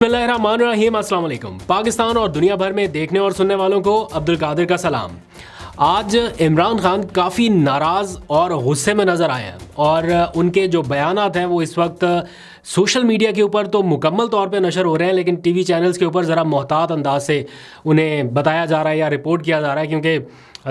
बिस्मिल्लाहिर्रहमानिर्रहीम, अस्सलाम वालेकुम। पाकिस्तान और दुनिया भर में देखने और सुनने वालों को अब्दुल कादिर का सलाम। आज इमरान खान काफ़ी नाराज़ और गुस्से में नज़र आए हैं और उनके जो बयानात हैं वो इस वक्त सोशल मीडिया के ऊपर तो मुकम्मल तौर पे नशर हो रहे हैं, लेकिन टीवी चैनल्स के ऊपर ज़रा मोहतात अंदाज से उन्हें बताया जा रहा है या रिपोर्ट किया जा रहा है, क्योंकि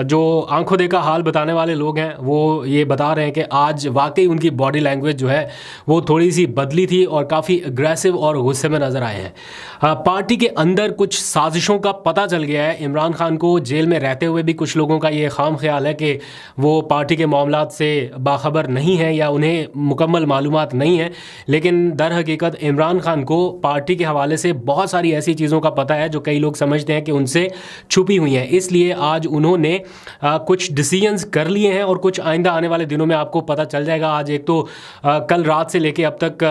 जो आंखों देखा हाल बताने वाले लोग हैं वो ये बता रहे हैं कि आज वाकई उनकी बॉडी लैंग्वेज जो है वो थोड़ी सी बदली थी और काफ़ी अग्रेसिव और गुस्से में नज़र आए हैं। पार्टी के अंदर कुछ साजिशों का पता चल गया है। इमरान खान को जेल में रहते हुए भी कुछ लोगों का ये खाम ख्याल है कि वो पार्टी के मामलात से बाखबर नहीं है या उन्हें मुकम्मल मालूमात नहीं है, लेकिन दर हकीकत इमरान खान को पार्टी के हवाले से बहुत सारी ऐसी चीज़ों का पता है जो कई लोग समझते हैं कि उनसे छुपी हुई हैं। इसलिए आज उन्होंने कुछ डिसीजंस कर लिए हैं और कुछ आइंदा आने वाले दिनों में आपको पता चल जाएगा। आज एक तो कल रात से लेके अब तक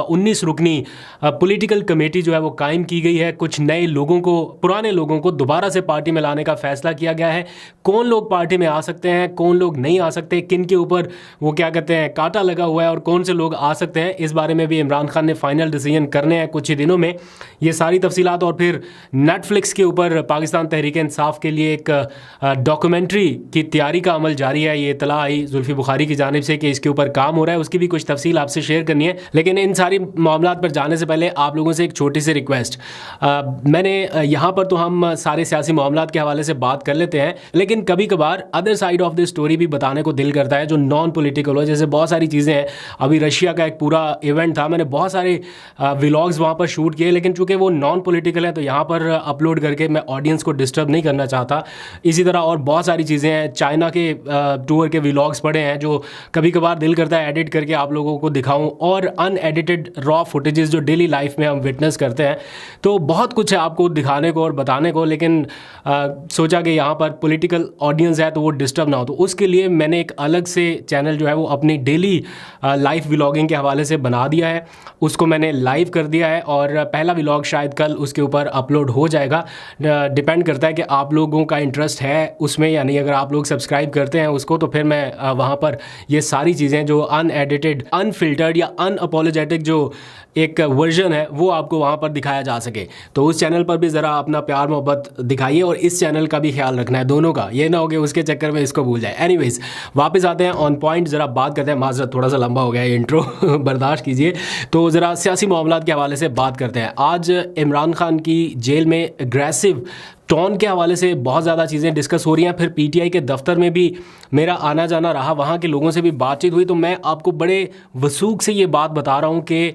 19 रुकनी पॉलिटिकल कमेटी जो है वो कायम की गई है। कुछ नए लोगों को, पुराने लोगों को दोबारा से पार्टी में लाने का फैसला किया गया है। कौन लोग पार्टी में आ सकते हैं, कौन लोग नहीं आ सकते, किन के ऊपर वो क्या कहते हैं कांटा लगा हुआ है और कौन से लोग आ सकते हैं, इस बारे में भी इमरान खान ने फाइनल डिसीजन करने हैं कुछ ही दिनों में। ये सारी तफसीलात और फिर नेटफ्लिक्स के ऊपर पाकिस्तान तहरीक इंसाफ के लिए एक डॉक्यूमेंट्री की तैयारी का अमल जारी है। ये इतला आई जुल्फी बुखारी की जानिब से कि इसके ऊपर काम हो रहा है, उसकी भी कुछ तफसील आपसे शेयर करनी है। लेकिन इन सारी मामलात पर जाने से पहले आप लोगों से एक छोटी सी रिक्वेस्ट। मैंने यहाँ पर तो हम सारे सियासी मामलात के हवाले से बात कर लेते हैं, लेकिन कभी कभार other side of the story भी बताने को दिल करता है जो नॉन पॉलिटिकल हो। जैसे बहुत सारी चीज़ें हैं, अभी रशिया का एक पूरा इवेंट था, मैंने बहुत सारे व्लॉग्स वहाँ पर शूट किए, लेकिन चूँकि वो नॉन पॉलिटिकल है तो यहाँ पर अपलोड करके मैं ऑडियंस को डिस्टर्ब नहीं करना चाहता। इसी तरह और बहुत सारी चीज़ें हैं, चाइना के टूर के व्लॉग्स पड़े हैं जो कभी कभार दिल करता है एडिट करके आप लोगों को दिखाऊं, और अनएडिटेड रॉ फुटेजेस जो डेली लाइफ में हम विटनेस करते हैं। तो बहुत कुछ है आपको दिखाने को और बताने को, लेकिन सोचा कि यहाँ पर पॉलिटिकल ऑडियंस है तो वो डिस्टर्ब ना हो, तो उसके लिए मैंने एक अलग से चैनल जो है वो अपनी डेली लाइफ व्लॉगिंग के हवाले से बना दिया है। उसको मैंने लाइव कर दिया है और पहला व्लॉग शायद कल उसके ऊपर अपलोड हो जाएगा। डिपेंड करता है कि आप लोगों का इंटरेस्ट है उसमें या नहीं। अगर आप लोग सब्सक्राइब करते हैं उसको तो फिर मैं वहाँ पर ये सारी चीज़ें जो अनएडिटेड, अनफिल्टर्ड या अनअपोलोजेटिक जो एक वर्जन है वो आपको वहाँ पर दिखाया जा सके। तो उस चैनल पर भी ज़रा अपना प्यार मोहब्बत दिखाइए और इस चैनल का भी ख्याल रखना है, दोनों का। ये ना हो कि उसके चक्कर में इसको भूल जाए। एनीवेज वापस आते हैं ऑन पॉइंट, ज़रा बात करते हैं। माजरत थोड़ा सा लंबा हो गया है इंट्रो बर्दाश्त कीजिए। तो ज़रा सियासी मामलात के हवाले से बात करते हैं। आज इमरान खान की जेल में एग्रेसिव टोन के हवाले से बहुत ज़्यादा चीज़ें डिस्कस हो रही हैं। फिर पीटीआई के दफ्तर में भी मेरा आना जाना रहा, वहाँ के लोगों से भी बातचीत हुई, तो मैं आपको बड़े वसूख से ये बात बता रहा हूँ कि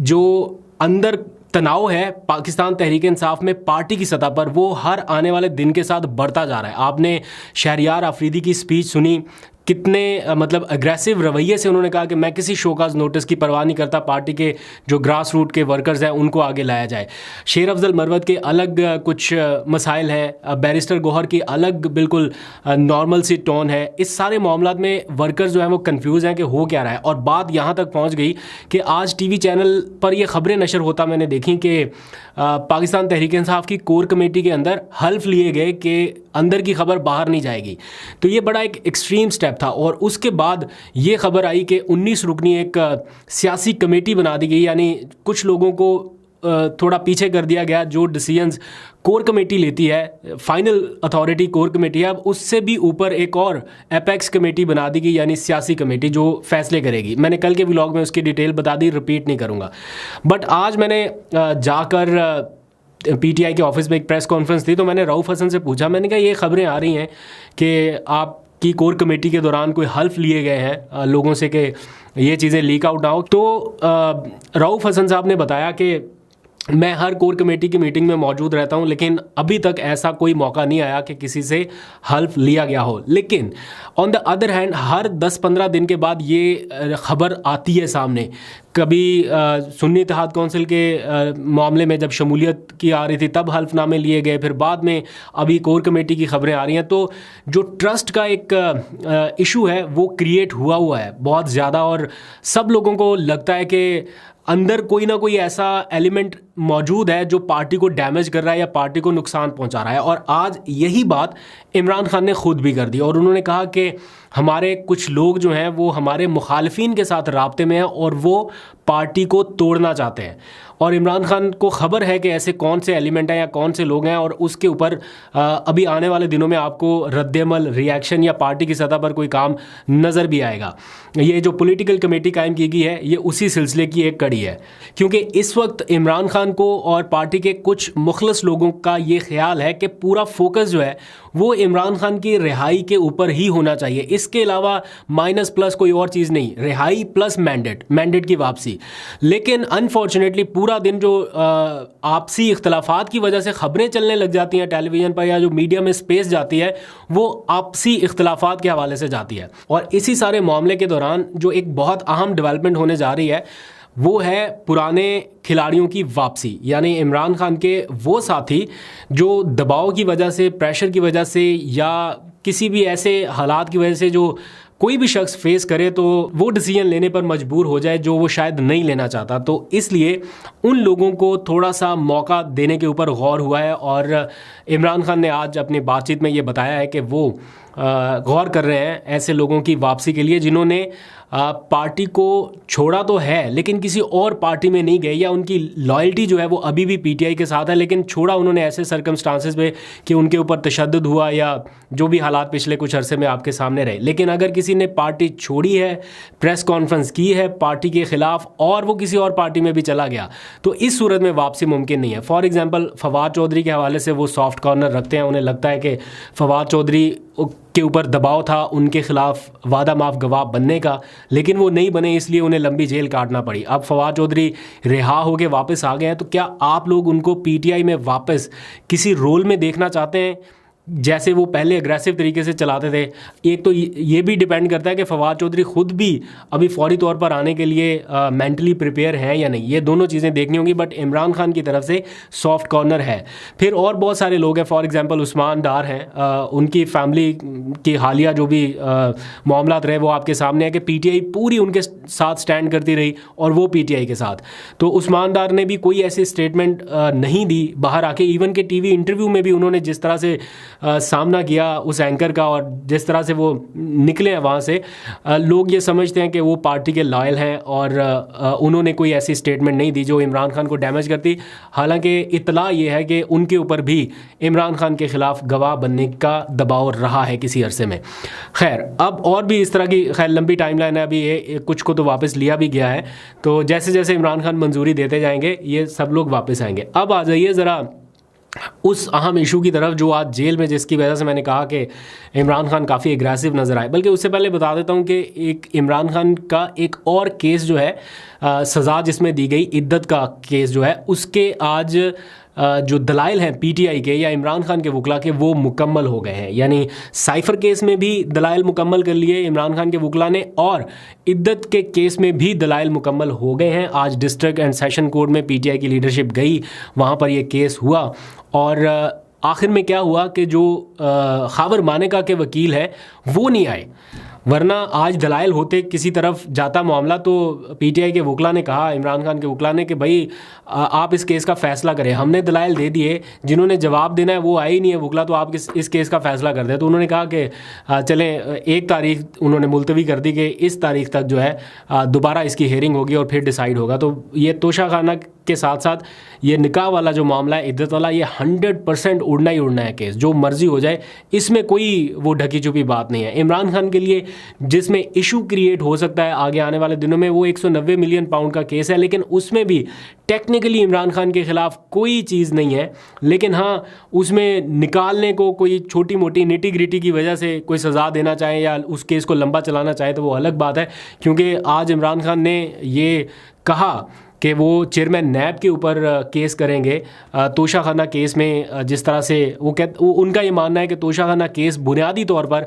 जो अंदर तनाव है पाकिस्तान तहरीक इंसाफ में पार्टी की सतह पर, वो हर आने वाले दिन के साथ बढ़ता जा रहा है। आपने शहरियार आफरीदी की स्पीच सुनी, कितने मतलब अग्रेसिव रवैये से उन्होंने कहा कि मैं किसी शोकाज नोटिस की परवाह नहीं करता, पार्टी के जो ग्रास रूट के वर्कर्स हैं उनको आगे लाया जाए। शेर अफजल मरवत के अलग कुछ मसाइल हैं, बैरिस्टर गौहर की अलग बिल्कुल नॉर्मल सी टोन है। इस सारे मामलात में वर्कर्स जो हैं वो कंफ्यूज हैं कि हो क्या रहा है। और बात यहाँ तक पहुँच गई कि आज टीवी चैनल पर ये खबरें नशर होता मैंने देखी कि पाकिस्तान तहरीक इंसाफ की कोर कमेटी के अंदर हल्फ लिए गए कि अंदर की खबर बाहर नहीं जाएगी। तो ये बड़ा एक एक्सट्रीम स्टेप था। और उसके बाद ये खबर आई कि 19 रुकनी एक सियासी कमेटी बना दी गई, यानी कुछ लोगों को थोड़ा पीछे कर दिया गया। जो डिसीजंस कोर कमेटी लेती है, फाइनल अथॉरिटी कोर कमेटी है, अब उससे भी ऊपर एक और एपेक्स कमेटी बना दी गई, यानी सियासी कमेटी जो फैसले करेगी। मैंने कल के व्लॉग में उसकी डिटेल बता दी, रिपीट नहीं करूँगा। बट आज मैंने जाकर पीटीआई के ऑफिस में एक प्रेस कॉन्फ्रेंस थी, तो मैंने रऊफ़ हसन से पूछा, मैंने कहा ये खबरें आ रही हैं कि आपकी कोर कमेटी के दौरान कोई हल्फ लिए गए हैं लोगों से कि ये चीज़ें लीक आउट ना हो। तो रऊफ़ हसन साहब ने बताया कि मैं हर कोर कमेटी की मीटिंग में मौजूद रहता हूं, लेकिन अभी तक ऐसा कोई मौका नहीं आया कि किसी से हल्फ लिया गया हो। लेकिन ऑन द अदर हैंड हर 10-15 दिन के बाद ये खबर आती है सामने। कभी सुन्नी इत्तेहाद कौंसिल के मामले में जब शमूलियत की आ रही थी तब हल्फनामे लिए गए, फिर बाद में अभी कोर कमेटी की खबरें आ रही हैं। तो जो ट्रस्ट का एक इशू है वो क्रिएट हुआ है बहुत ज़्यादा, और सब लोगों को लगता है कि अंदर कोई ना कोई ऐसा एलिमेंट मौजूद है जो पार्टी को डैमेज कर रहा है या पार्टी को नुकसान पहुंचा रहा है। और आज यही बात इमरान खान ने खुद भी कर दी और उन्होंने कहा कि हमारे कुछ लोग जो हैं वो हमारे मुखालिफिन के साथ राब्ते में हैं और वो पार्टी को तोड़ना चाहते हैं। और इमरान खान को खबर है कि ऐसे कौन से एलिमेंट हैं या कौन से लोग हैं, और उसके ऊपर अभी आने वाले दिनों में आपको रद्दमल, रिएक्शन या पार्टी की सतह पर कोई काम नज़र भी आएगा। ये जो पॉलिटिकल कमेटी कायम की गई है ये उसी सिलसिले की एक कड़ी है, क्योंकि इस वक्त इमरान खान को और पार्टी के कुछ मुखलस लोगों का ये ख्याल है कि पूरा फोकस जो है वो इमरान खान की रिहाई के ऊपर ही होना चाहिए। इसके अलावा माइनस प्लस कोई और चीज़ नहीं, रिहाई प्लस मैंडेट की वापसी। लेकिन अनफॉर्चुनेटली पूरा दिन जो आपसी इख्तलाफात की वजह से खबरें चलने लग जाती हैं टेलीविज़न पर या जो मीडिया में स्पेस जाती है वो आपसी इख्तलाफात के हवाले से जाती है। और इसी सारे मामले के दौरान जो एक बहुत अहम डेवलपमेंट होने जा रही है वो है पुराने खिलाड़ियों की वापसी, यानी इमरान खान के वो साथी जो दबाव की वजह से, प्रेशर की वजह से या किसी भी ऐसे हालात की वजह से जो कोई भी शख्स फेस करे तो वो डिसीजन लेने पर मजबूर हो जाए जो वो शायद नहीं लेना चाहता। तो इसलिए उन लोगों को थोड़ा सा मौका देने के ऊपर गौर हुआ है, और इमरान खान ने आज अपनी बातचीत में ये बताया है कि वो गौर कर रहे हैं ऐसे लोगों की वापसी के लिए जिन्होंने पार्टी को छोड़ा तो है लेकिन किसी और पार्टी में नहीं गए, या उनकी लॉयल्टी जो है वो अभी भी पीटीआई के साथ है, लेकिन छोड़ा उन्होंने ऐसे सर्कमस्टांसेस में कि उनके ऊपर तशद्दुद हुआ या जो भी हालात पिछले कुछ अरसे में आपके सामने रहे। लेकिन अगर किसी ने पार्टी छोड़ी है, प्रेस कॉन्फ्रेंस की है पार्टी के ख़िलाफ़ और वो किसी और पार्टी में भी चला गया, तो इस सूरत में वापसी मुमकिन नहीं है। फॉर एग्ज़ाम्पल फवाद चौधरी के हवाले से वो सॉफ्ट कॉर्नर रखते हैं, उन्हें लगता है कि फवाद चौधरी के ऊपर दबाव था उनके खिलाफ वादा माफ गवाह बनने का, लेकिन वो नहीं बने, इसलिए उन्हें लंबी जेल काटना पड़ी। अब फवाद चौधरी रिहा होकर वापस आ गए हैं, तो क्या आप लोग उनको पीटीआई में वापस किसी रोल में देखना चाहते हैं जैसे वो पहले अग्रेसिव तरीके से चलाते थे? एक तो ये भी डिपेंड करता है कि फवाद चौधरी ख़ुद भी अभी फौरी तौर पर आने के लिए मेंटली प्रिपेयर हैं या नहीं, ये दोनों चीज़ें देखनी होंगी। बट इमरान खान की तरफ से सॉफ्ट कॉर्नर है। फिर और बहुत सारे लोग हैं, फॉर एग्जांपल उस्मान डार हैं, उनकी फैमिली की हालिया जो भी मामला रहे वो आपके सामने है कि पीटीआई पूरी उनके साथ स्टैंड करती रही और वो पीटीआई के साथ। तो उस्मान डार ने भी कोई ऐसी स्टेटमेंट नहीं दी बाहर आके, इवन के टीवी इंटरव्यू में भी उन्होंने जिस तरह से सामना किया उस एंकर का और जिस तरह से वो निकले हैं वहाँ से, लोग ये समझते हैं कि वो पार्टी के लॉयल हैं और उन्होंने कोई ऐसी स्टेटमेंट नहीं दी जो इमरान खान को डैमेज करती। हालांकि इत्तला ये है कि उनके ऊपर भी इमरान खान के ख़िलाफ़ गवाह बनने का दबाव रहा है किसी अरसे में। खैर, अब और भी इस तरह की खैर लंबी टाइमलाइन है, अभी ये कुछ को तो वापस लिया भी गया है, तो जैसे जैसे इमरान खान मंजूरी देते जाएंगे ये सब लोग वापस आएंगे। अब आ जाइए ज़रा उस अहम इशू की तरफ जो आज जेल में, जिसकी वजह से मैंने कहा कि इमरान खान काफ़ी एग्रेसिव नज़र आए। बल्कि उससे पहले बता देता हूँ कि एक इमरान खान का एक और केस जो है, सज़ा जिसमें दी गई, इद्दत का केस जो है, उसके आज जो दलाइल हैं पीटीआई के या इमरान खान के वकला के वो मुकम्मल हो गए हैं। यानी साइफ़र केस में भी दलाइल मुकम्मल कर लिए इमरान खान के वकला ने, और इद्दत के केस में भी दलाइल मुकम्मल हो गए हैं। आज डिस्ट्रिक्ट एंड सेशन कोर्ट में पीटीआई की लीडरशिप गई, वहाँ पर ये केस हुआ और आखिर में क्या हुआ कि जो खावर मानेका के वकील हैं वो नहीं आए, वरना आज दलाइल होते किसी तरफ जाता मामला तो पीटीआई के वकला ने कहा, इमरान खान के वकला ने, कि भाई आप इस केस का फ़ैसला करें, हमने दलाइल दे दिए, जिन्होंने जवाब देना है वो आए ही नहीं है वकला, तो आप इस केस का फ़ैसला कर दें। तो उन्होंने कहा कि चलें, एक तारीख उन्होंने मुलतवी कर दी कि इस तारीख तक जो है दोबारा इसकी हेयरिंग होगी और फिर डिसाइड होगा। तो ये तोशाखाना के साथ साथ ये निकाह वाला जो मामला है, इद्दत वाला, ये 100% उड़ना ही उड़ना है केस, जो मर्जी हो जाए, इसमें कोई वो ढकी छुपी बात नहीं है। इमरान खान के लिए जिसमें इशू क्रिएट हो सकता है आगे आने वाले दिनों में, वो 190 मिलियन पाउंड का केस है, लेकिन उसमें भी टेक्निकली इमरान खान के ख़िलाफ़ कोई चीज़ नहीं है। लेकिन हाँ, उसमें निकालने को कोई छोटी मोटी निटी ग्रिटी की वजह से कोई सज़ा देना चाहे या उस केस को लंबा चलाना चाहे तो वो अलग बात है, क्योंकि आज इमरान खान ने ये कहा कि वो चेयरमैन नैब के ऊपर केस करेंगे। तोशाखाना केस में जिस तरह से उनका ये मानना है कि तोशाखाना केस बुनियादी तौर पर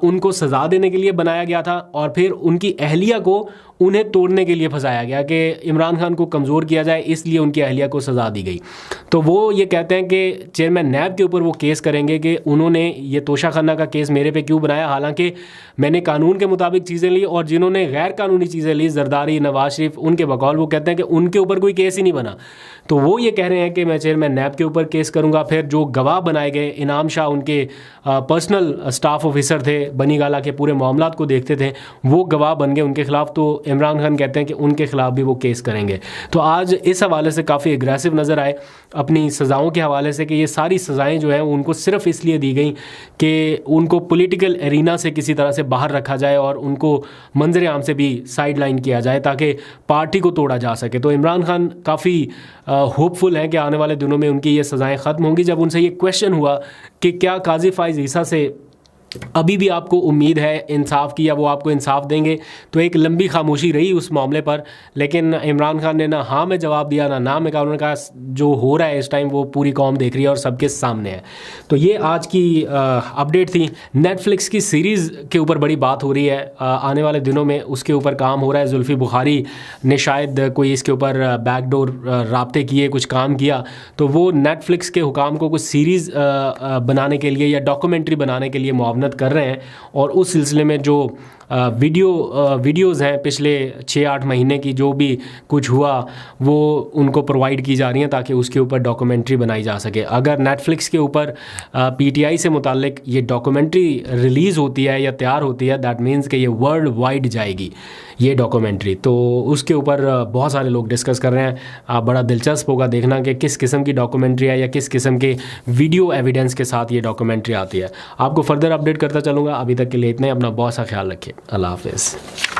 उनको सज़ा देने के लिए बनाया गया था और फिर उनकी अहलिया को उन्हें तोड़ने के लिए फंसाया गया कि इमरान खान को कमज़ोर किया जाए, इसलिए उनकी अहलिया को सज़ा दी गई। तो वो ये कहते हैं कि चेयरमैन नैब के ऊपर वो केस करेंगे कि उन्होंने ये तोशाखाना का केस मेरे पे क्यों बनाया, हालांकि मैंने कानून के मुताबिक चीज़ें ली, और जिन्होंने गैर कानूनी चीज़ें ली, जरदारी, नवाज शरीफ, उनके बकौल वो कहते हैं कि उनके ऊपर कोई केस ही नहीं बना। तो वो ये कह रहे हैं कि मैं चेयरमैन नैब के ऊपर केस करूँगा। फिर जो गवाह बनाए गए, इनाम शाह उनके पर्सनल स्टाफ ऑफिसर थे, बनी गाला के पूरे मामलात को देखते थे, वो गवाह बन गए उनके ख़िलाफ़। तो इमरान खान कहते हैं कि उनके ख़िलाफ़ भी वो केस करेंगे। तो आज इस हवाले से काफ़ी एग्रेसिव नज़र आए अपनी सज़ाओं के हवाले से कि ये सारी सज़ाएँ जो हैं उनको सिर्फ इसलिए दी गई कि उनको पॉलिटिकल एरिना से किसी तरह से बाहर रखा जाए और उनको मंजर आम से भी साइड लाइन किया जाए ताकि पार्टी को तोड़ा जा सके। तो इमरान खान काफ़ी होपफुल हैं कि आने वाले दिनों में उनकी ये सज़ाएँ ख़त्म होंगी। जब उनसे ये क्वेश्चन हुआ कि क्या काजी फ़ाइज़ ईसा से अभी भी आपको उम्मीद है इंसाफ की या वो आपको इंसाफ देंगे, तो एक लंबी खामोशी रही उस मामले पर, लेकिन इमरान खान ने ना हाँ में जवाब दिया ना में कहा। उन्होंने कहा जो हो रहा है इस टाइम वो पूरी कौम देख रही है और सबके सामने है। तो ये आज की अपडेट थी। नेटफ्लिक्स की सीरीज़ के ऊपर बड़ी बात हो रही है, आने वाले दिनों में उसके ऊपर काम हो रहा है। जुल्फ़ी बुखारी ने शायद कोई इसके ऊपर बैकडोर राब्ते किए, कुछ काम किया, तो वो नेटफ्लिक्स के हुकाम को कुछ सीरीज़ बनाने के लिए या डॉक्यूमेंट्री बनाने के लिए मुआवनत कर रहे हैं। और उस सिलसिले में जो वीडियोज़ हैं पिछले 6-8 महीने की, जो भी कुछ हुआ वो उनको प्रोवाइड की जा रही हैं ताकि उसके ऊपर डॉक्यूमेंट्री बनाई जा सके। अगर नेटफ्लिक्स के ऊपर पीटीआई से मुताल्लिक ये डॉक्यूमेंट्री रिलीज़ होती है या तैयार होती है, दैट मीन्स कि ये वर्ल्ड वाइड जाएगी ये डॉक्यूमेंट्री। तो उसके ऊपर बहुत सारे लोग डिस्कस कर रहे हैं। बड़ा दिलचस्प होगा देखना कि किस किस्म की डॉक्यूमेंट्री है या किस किस्म के वीडियो एविडेंस के साथ ये डॉक्यूमेंट्री आती है। आपको फर्दर अपडेट करता चलूँगा। अभी तक के लिए इतने, अपना बहुत सा ख्याल रखिए। अल्लाह हाफ़िज़।